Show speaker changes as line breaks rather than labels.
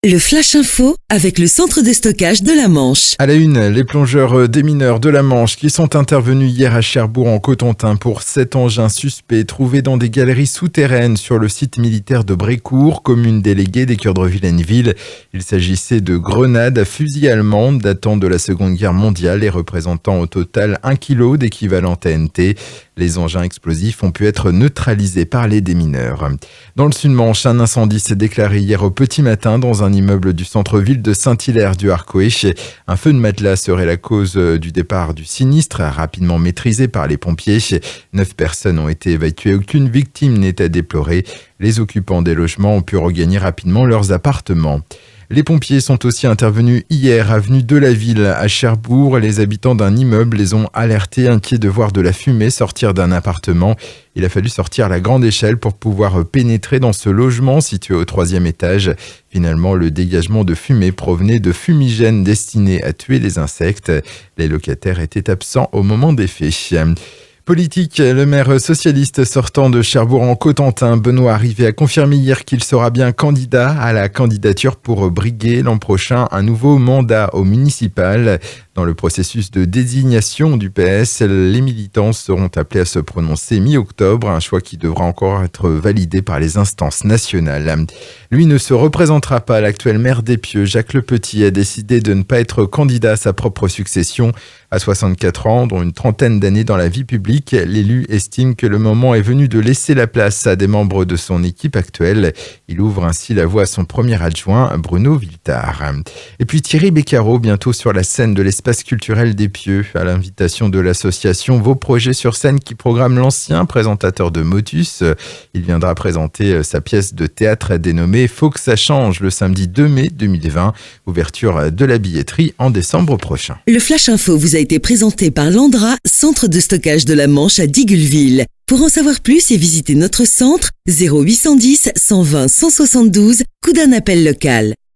Le Flash Info avec le centre de stockage de la Manche.
À la une, les plongeurs démineurs de la Manche qui sont intervenus hier à Cherbourg en Cotentin pour 7 engins suspects trouvés dans des galeries souterraines sur le site militaire de Brécourt, commune déléguée d'Écure de Vilaine-Ville. Il s'agissait de grenades à fusil allemandes datant de la Seconde Guerre mondiale et représentant au total 1 kg d'équivalent TNT. Les engins explosifs ont pu être neutralisés par les démineurs. Dans le Sud-Manche, un incendie s'est déclaré hier au petit matin dans un immeuble du centre-ville de Saint-Hilaire du Harcouët. Un feu de matelas serait la cause du départ du sinistre, rapidement maîtrisé par les pompiers. 9 personnes ont été évacuées, aucune victime n'est à déplorer. Les occupants des logements ont pu regagner rapidement leurs appartements. Les pompiers sont aussi intervenus hier avenue de la Ville à Cherbourg. Les habitants d'un immeuble les ont alertés, inquiets de voir de la fumée sortir d'un appartement. Il a fallu sortir la grande échelle pour pouvoir pénétrer dans ce logement situé au 3e étage. Finalement, le dégagement de fumée provenait de fumigènes destinés à tuer les insectes. Les locataires étaient absents au moment des faits. Politique, le maire socialiste sortant de Cherbourg en Cotentin, Benoît Arrivé, a confirmé hier qu'il sera bien candidat à la candidature pour briguer l'an prochain un nouveau mandat au municipal. Dans le processus de désignation du PS, les militants seront appelés à se prononcer mi-octobre, un choix qui devra encore être validé par les instances nationales. Lui ne se représentera pas. L'actuel maire d'Épieux, Jacques Lepetit, a décidé de ne pas être candidat à sa propre succession. À 64 ans, dont une trentaine d'années dans la vie publique, l'élu estime que le moment est venu de laisser la place à des membres de son équipe actuelle. Il ouvre ainsi la voie à son premier adjoint, Bruno Viltard. Et puis Thierry Beccaro, bientôt sur la scène de l'espace culturel d'Épieux, à l'invitation de l'association Vos Projets sur scène qui programme l'ancien présentateur de Motus. Il viendra présenter sa pièce de théâtre dénommée Faut que ça change le samedi 2 mai 2020. Ouverture de la billetterie en décembre prochain.
Le Flash Info vous a été présenté par Landra, centre de stockage de la Manche à Digueulville. Pour en savoir plus et visiter notre centre, 0810 120 172, coup d'un appel local.